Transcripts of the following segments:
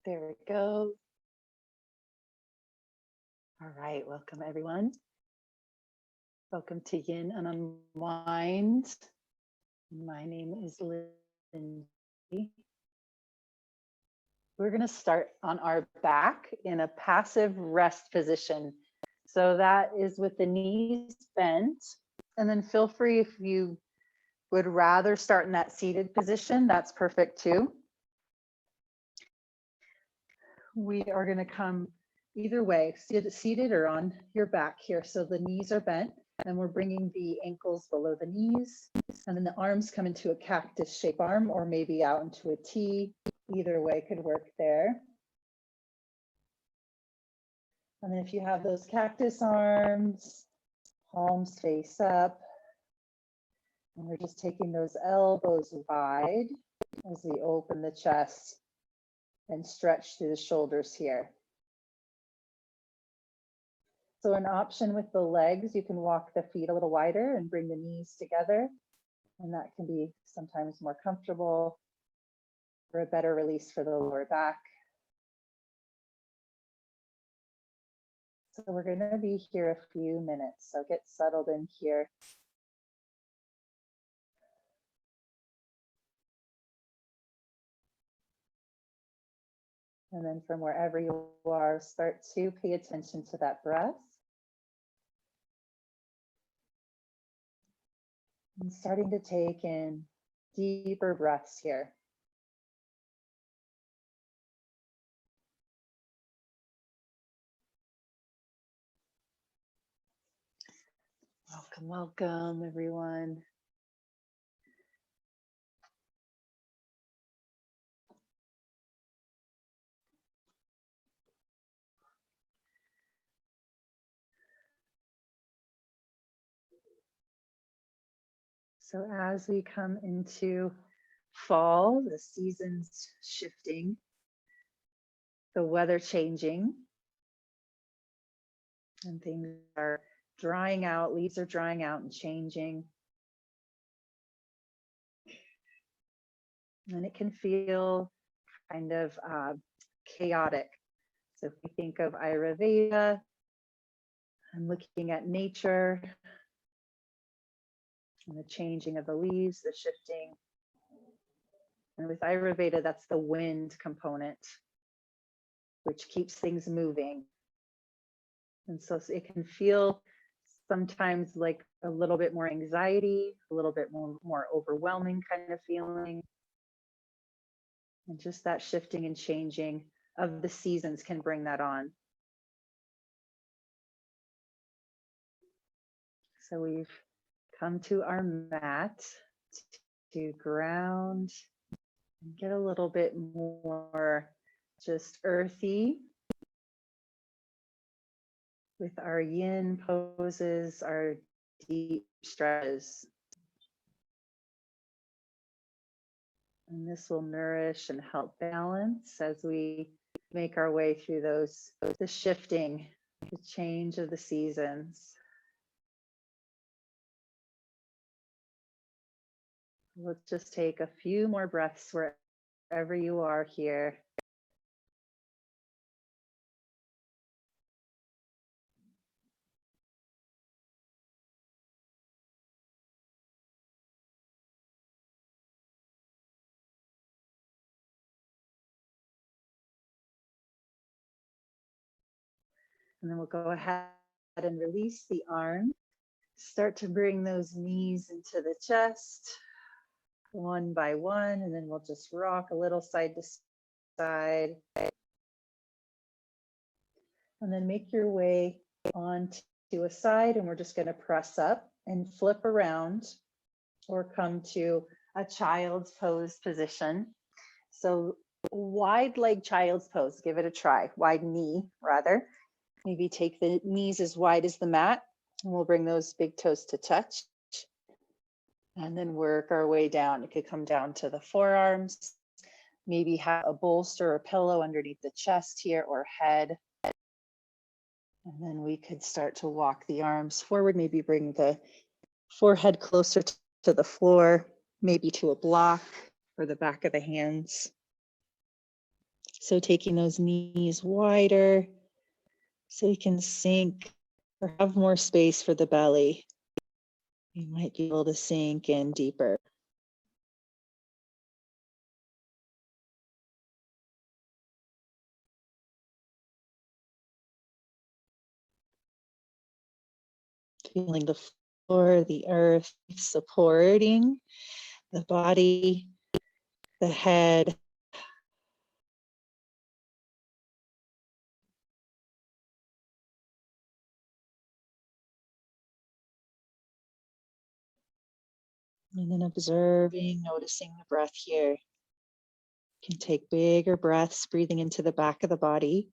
There we go. All right, welcome everyone. Welcome to Yin and Unwind. My name is Lindsay. We're going to start on our back in a passive rest position. So that is with the knees bent. And then feel free if you would rather start in that seated position, that's perfect too. We are going to come either way, seated or on your back here. So the knees are bent and we're bringing the ankles below the knees, and then the arms come into a cactus shape arm or maybe out into a T. Either way could work there. And then if you have those cactus arms, palms face up. And we're just taking those elbows wide as we open the chest and stretch through the shoulders here. So an option with the legs, you can walk the feet a little wider and bring the knees together. And that can be sometimes more comfortable for a better release for the lower back. So we're going to be here a few minutes. So get settled in here. And then from wherever you are, start to pay attention to that breath. And starting to take in deeper breaths here. Welcome, welcome everyone. So as we come into fall, the seasons shifting, the weather changing, and things are drying out, leaves are drying out and changing. And it can feel kind of chaotic. So if we think of Ayurveda, I'm looking at nature and the changing of the leaves, the shifting. And with Ayurveda, that's the wind component, which keeps things moving. And so it can feel sometimes like a little bit more anxiety, a little bit more overwhelming kind of feeling. And just that shifting and changing of the seasons can bring that on. So we've come to our mat to ground and get a little bit more just earthy with our yin poses, our deep stretches. And this will nourish and help balance as we make our way through the shifting, the change of the seasons. Let's just take a few more breaths wherever you are here. And then we'll go ahead and release the arm. Start to bring those knees into the chest, one by one, and then we'll just rock a little side to side. And then make your way onto a side, and we're just going to press up and flip around or come to a child's pose position. So wide leg child's pose, give it a try. Wide knee, rather. Maybe take the knees as wide as the mat, and we'll bring those big toes to touch. And then work our way down. It could come down to the forearms. Maybe have a bolster or pillow underneath the chest here or head. And then we could start to walk the arms forward, maybe bring the forehead closer to the floor, maybe to a block or the back of the hands. So taking those knees wider so you can sink or have more space for the belly. You might be able to sink in deeper. Feeling the floor, the earth supporting the body, the head. And then observing, noticing the breath here. You can take bigger breaths, breathing into the back of the body.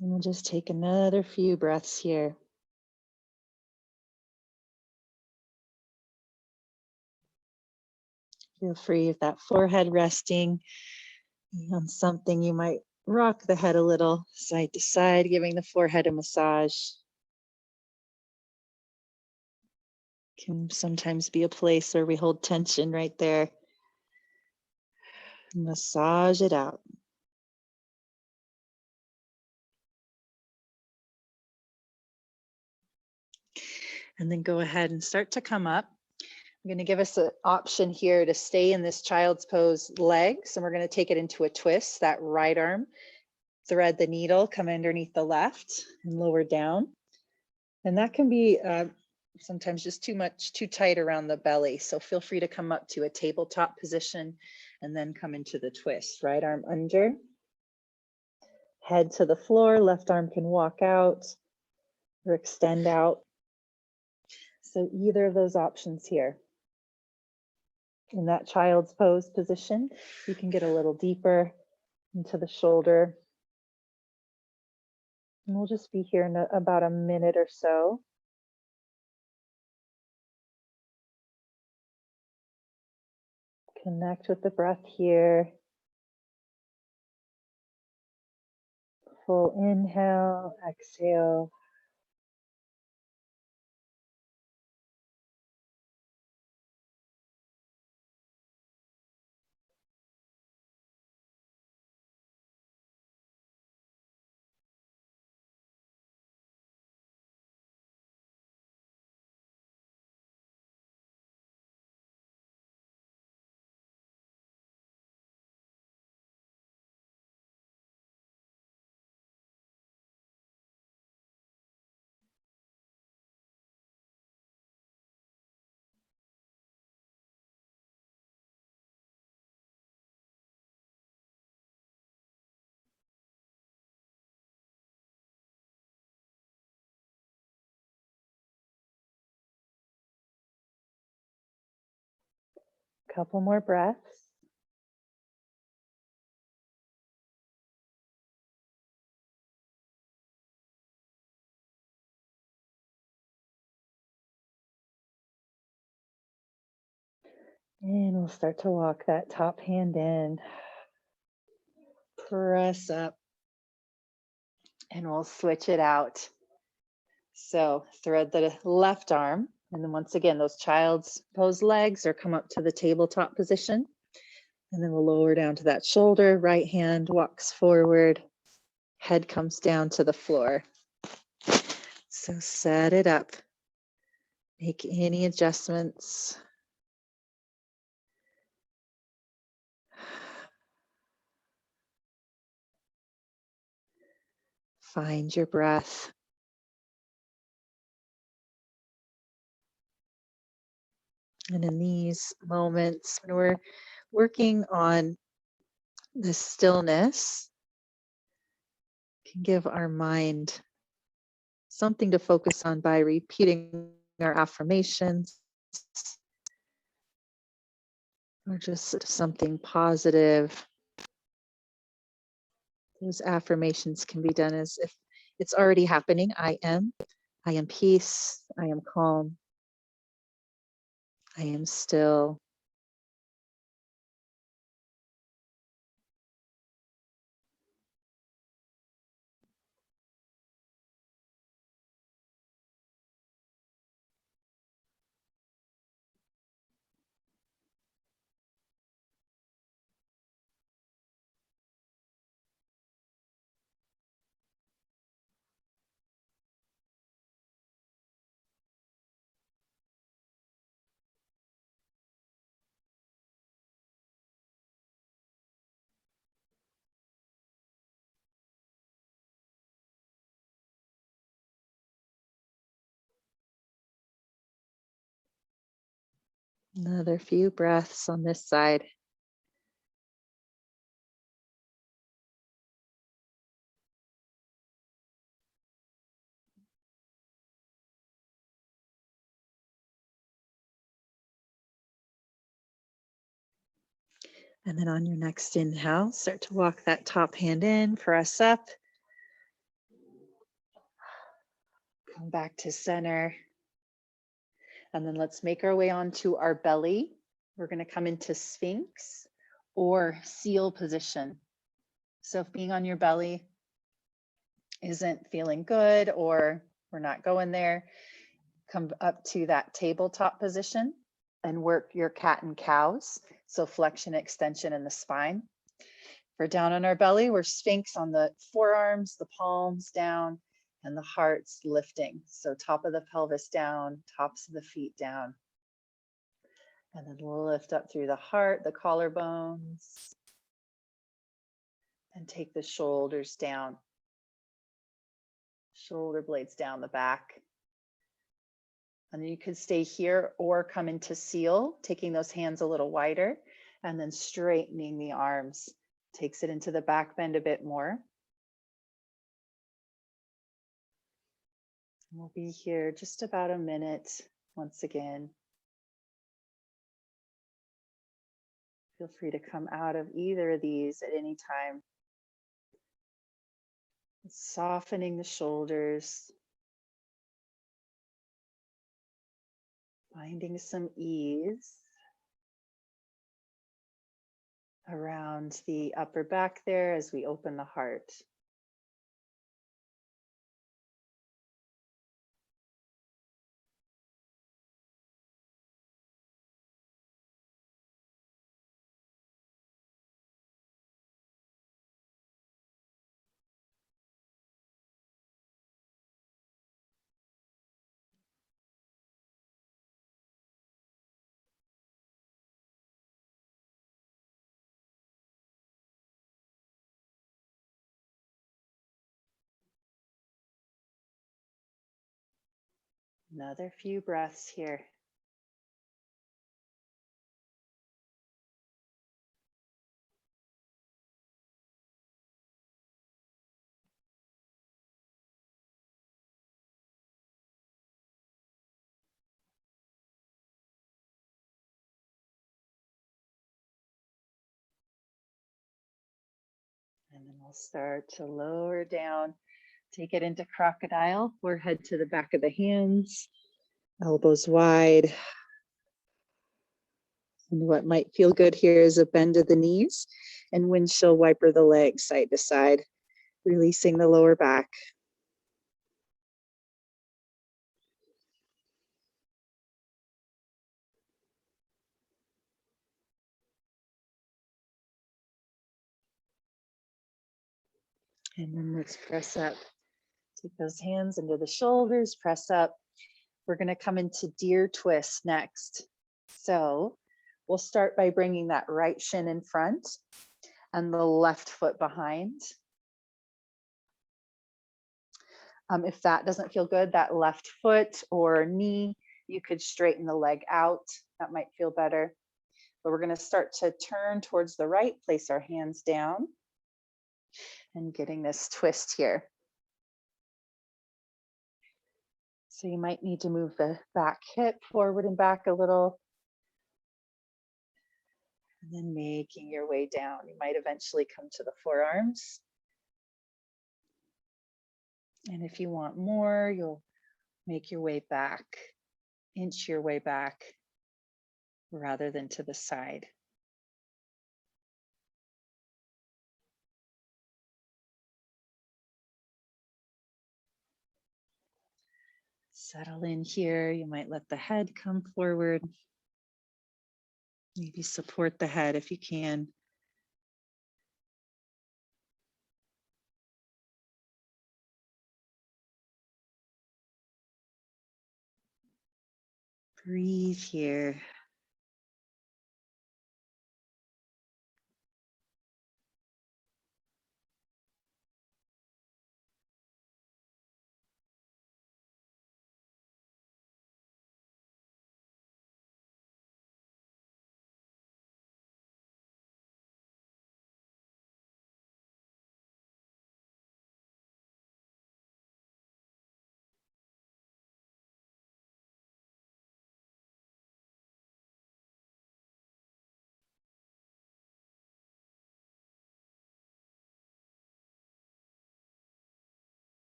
And we'll just take another few breaths here. Feel free with that forehead resting on something. You might rock the head a little side to side, giving the forehead a massage. Can sometimes be a place where we hold tension right there. Massage it out. And then go ahead and start to come up. I'm going to give us an option here to stay in this child's pose legs, and we're going to take it into a twist. That right arm, thread the needle, come underneath the left and lower down. And that can be sometimes just too tight around the belly. So feel free to come up to a tabletop position and then come into the twist. Right arm under, head to the floor, left arm can walk out or extend out. So either of those options here. In that child's pose position, you can get a little deeper into the shoulder. And we'll just be here in about a minute or so. Connect with the breath here. Full inhale, exhale. Couple more breaths. And we'll start to walk that top hand in. Press up. And we'll switch it out. So thread the left arm. And then once again, those child's pose legs or come up to the tabletop position. And then we'll lower down to that shoulder. Right hand walks forward. Head comes down to the floor. So set it up. Make any adjustments. Find your breath. And in these moments, when we're working on the stillness, can give our mind something to focus on by repeating our affirmations, or just something positive. Those affirmations can be done as if it's already happening. I am peace, I am calm, I am still. Another few breaths on this side. And then on your next inhale, start to walk that top hand in, press up. Come back to center. And then let's make our way onto our belly. We're going to come into Sphinx or seal position. So if being on your belly isn't feeling good or we're not going there, come up to that tabletop position and work your cat and cows. So flexion, extension in the spine. We're down on our belly, we're Sphinx on the forearms, the palms down, and the heart's lifting. So top of the pelvis down, tops of the feet down. And then we'll lift up through the heart, the collarbones, and take the shoulders down. Shoulder blades down the back. And then you could stay here or come into seal, taking those hands a little wider, and then straightening the arms. Takes it into the back bend a bit more. We'll be here just about a minute once again. Feel free to come out of either of these at any time. Softening the shoulders. Finding some ease around the upper back there as we open the heart. Another few breaths here. And then we'll start to lower down, take it into crocodile, forehead to the back of the hands, elbows wide. And what might feel good here is a bend of the knees and windshield wiper the legs side to side, releasing the lower back. And then let's press up. Take those hands into the shoulders, press up. We're going to come into deer twist next. So we'll start by bringing that right shin in front and the left foot behind. If that doesn't feel good, that left foot or knee, you could straighten the leg out. That might feel better. But we're going to start to turn towards the right, place our hands down, and getting this twist here. So you might need to move the back hip forward and back a little. And then making your way down. You might eventually come to the forearms. And if you want more, you'll make your way back, inch your way back rather than to the side. Settle in here. You might let the head come forward. Maybe support the head if you can. Breathe here.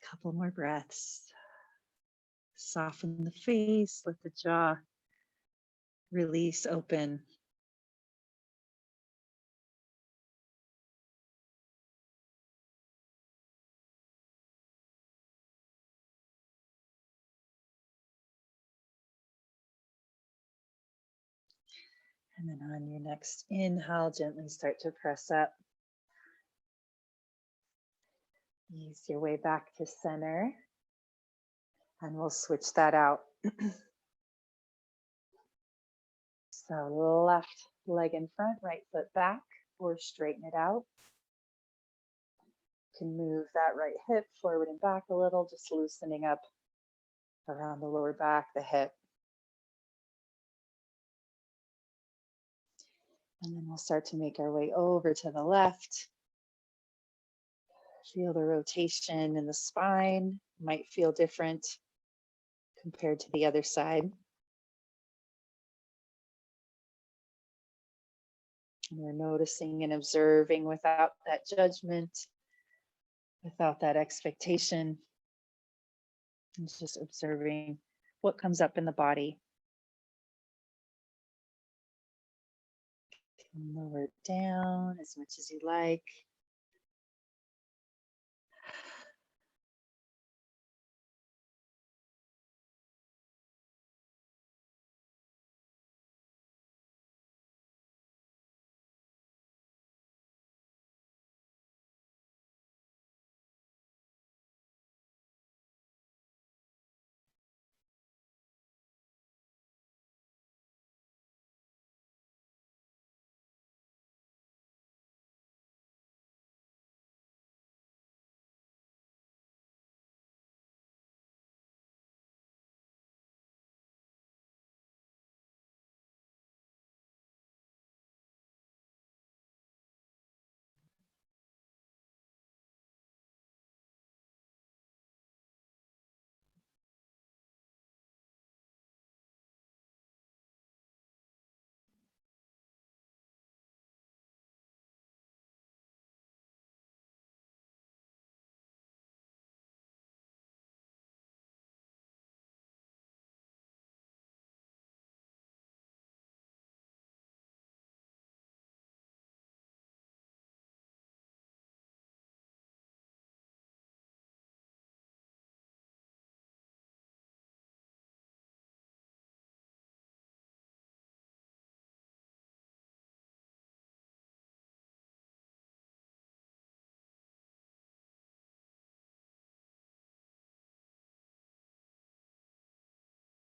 Couple more breaths. Soften the face, let the jaw release open. And then on your next inhale, gently start to press up. Ease your way back to center. And we'll switch that out. So left leg in front, right foot back, or straighten it out. You can move that right hip forward and back a little, just loosening up around the lower back, the hip. And then we'll start to make our way over to the left. Feel the rotation in the spine. Might feel different compared to the other side. And we're noticing and observing without that judgment, without that expectation, and just observing what comes up in the body. Lower it down as much as you like.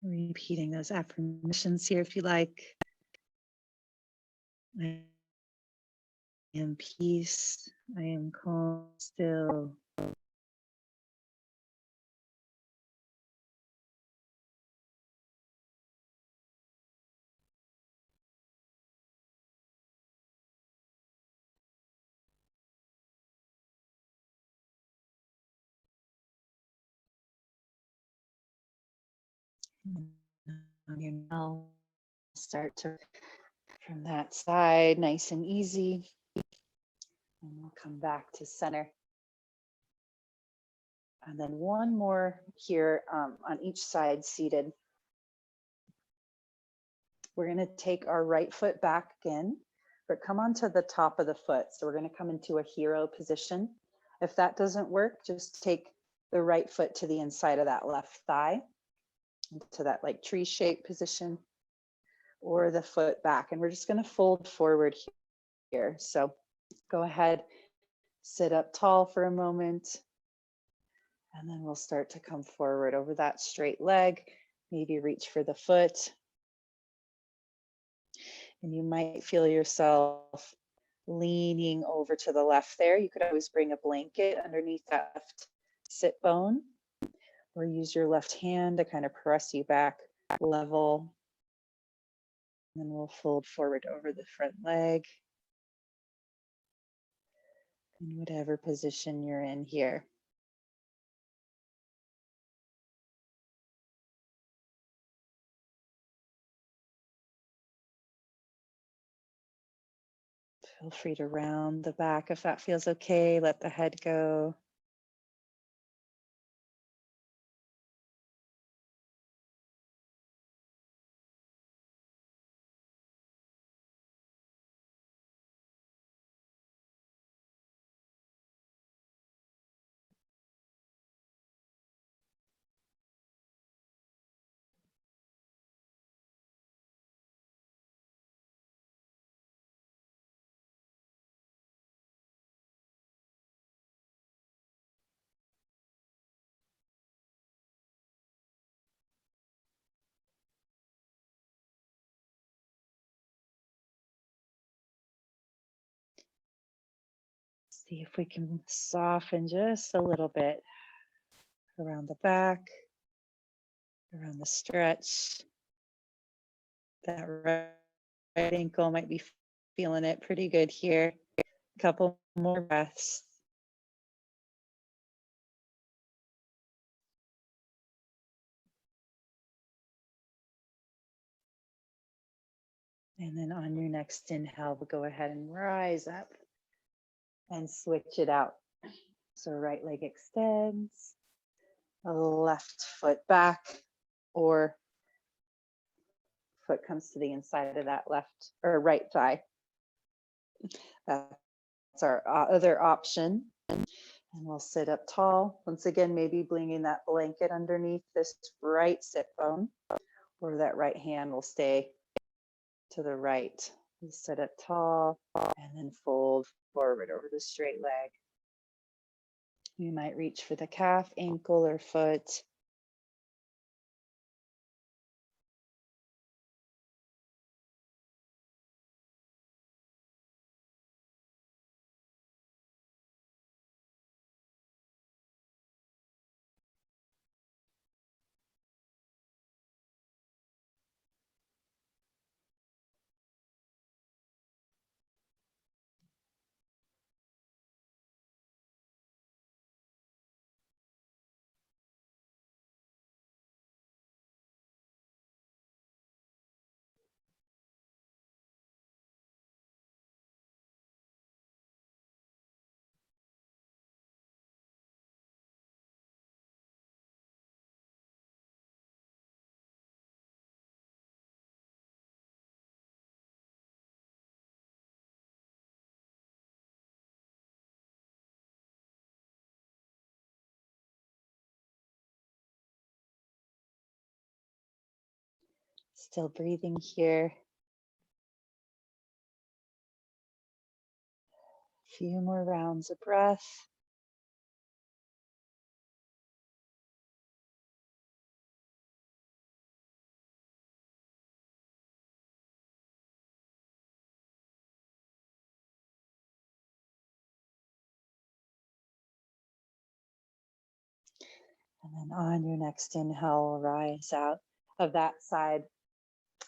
Repeating those affirmations here if you like. I am peace. I am calm, still. You know, start to from that side, nice and easy. And we'll come back to center. And then one more here on each side seated. We're going to take our right foot back in, but come onto the top of the foot. So we're going to come into a hero position. If that doesn't work, just take the right foot to the inside of that left thigh, to that like tree shape position, or the foot back. And we're just going to fold forward here. So go ahead, sit up tall for a moment. And then we'll start to come forward over that straight leg. Maybe reach for the foot. And you might feel yourself leaning over to the left there. You could always bring a blanket underneath that left sit bone, or use your left hand to kind of press you back level. And then we'll fold forward over the front leg in whatever position you're in here. Feel free to round the back if that feels okay. Let the head go. See if we can soften just a little bit around the back, around the stretch. That right ankle might be feeling it pretty good here. A couple more breaths. And then on your next inhale, we'll go ahead and rise up and switch it out. So right leg extends, left foot back, or foot comes to the inside of that left or right thigh. That's our other option. And we'll sit up tall. Once again, maybe bringing that blanket underneath this right sit bone, or that right hand will stay to the right. We'll sit up tall and then fold forward over the straight leg. You might reach for the calf, ankle, or foot. Still breathing here. A few more rounds of breath. And then on your next inhale, rise out of that side,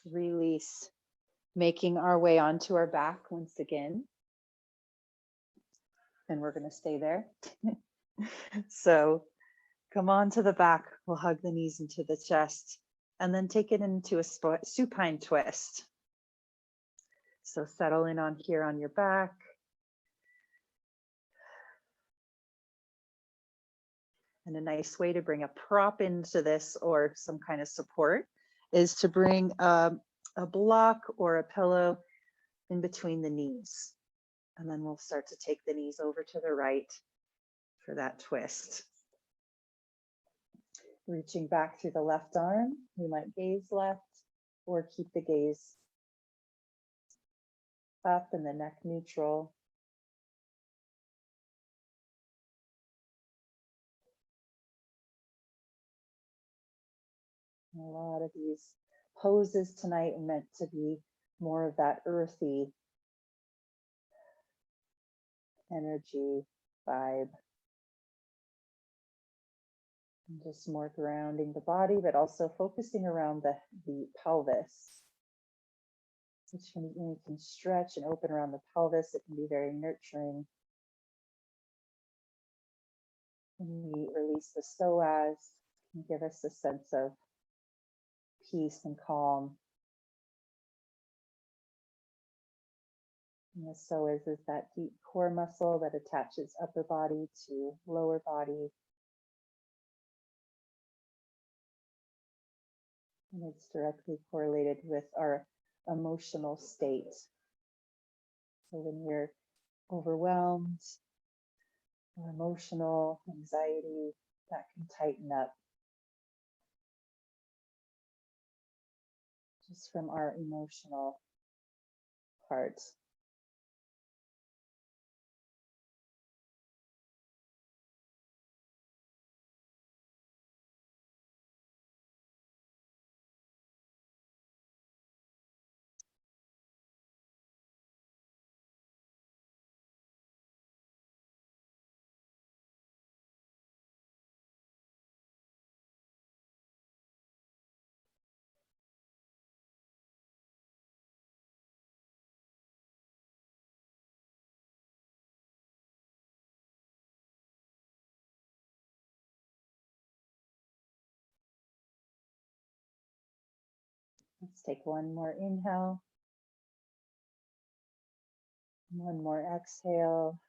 release, making our way onto our back once again. And we're going to stay there. So come on to the back. We'll hug the knees into the chest and then take it into a supine twist. So settle in on here on your back. And a nice way to bring a prop into this or some kind of support is to bring a block or a pillow in between the knees. And then we'll start to take the knees over to the right for that twist. Reaching back through the left arm, we might gaze left or keep the gaze up and the neck neutral. And a lot of these poses tonight are meant to be more of that earthy energy vibe. And just more grounding the body, but also focusing around the pelvis. Which when you can stretch and open around the pelvis, it can be very nurturing. When we release the psoas, it can give us a sense of peace and calm. And the psoas is that deep core muscle that attaches upper body to lower body. And it's directly correlated with our emotional state. So when we're overwhelmed or emotional, anxiety, that can tighten up just from our emotional part. Let's take one more inhale. One more exhale.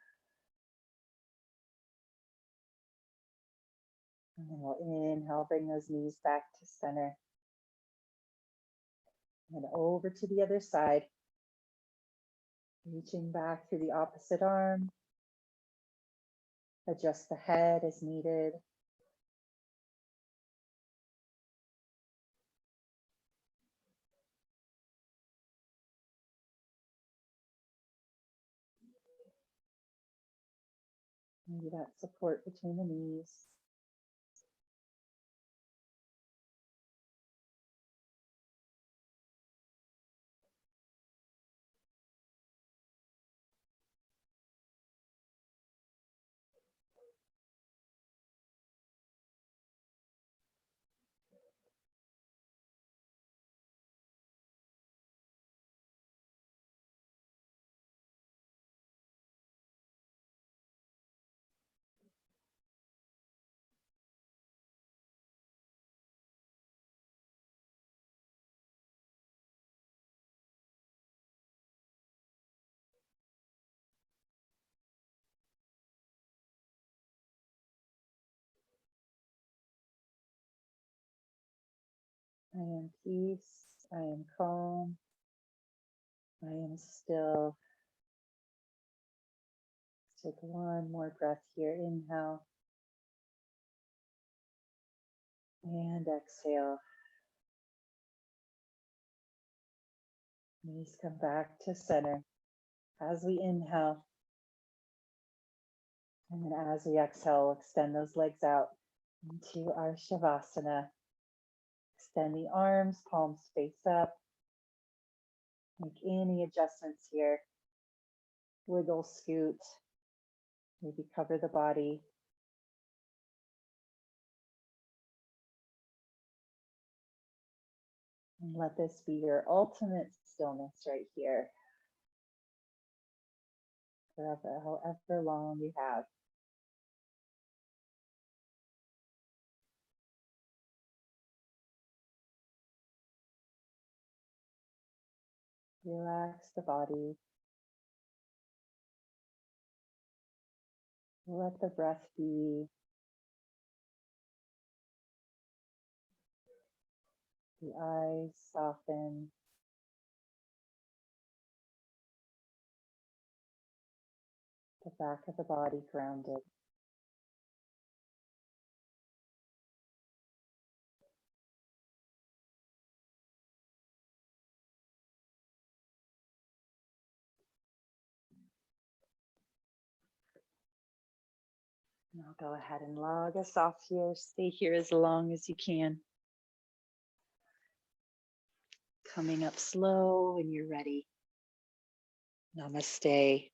And then we'll inhale, bring those knees back to center. And over to the other side. Reaching back through the opposite arm. Adjust the head as needed. Maybe that support between the knees. I am peace. I am calm. I am still. Take one more breath here. Inhale. And exhale. Knees come back to center as we inhale. And then as we exhale, extend those legs out into our Shavasana. Extend the arms, palms face up. Make any adjustments here. Wiggle, scoot. Maybe cover the body. And let this be your ultimate stillness right here. Forever, however long you have. Relax the body. Let the breath be. The eyes soften. The back of the body grounded. And I'll go ahead and log us off here. Stay here as long as you can. Coming up slow when you're ready. Namaste.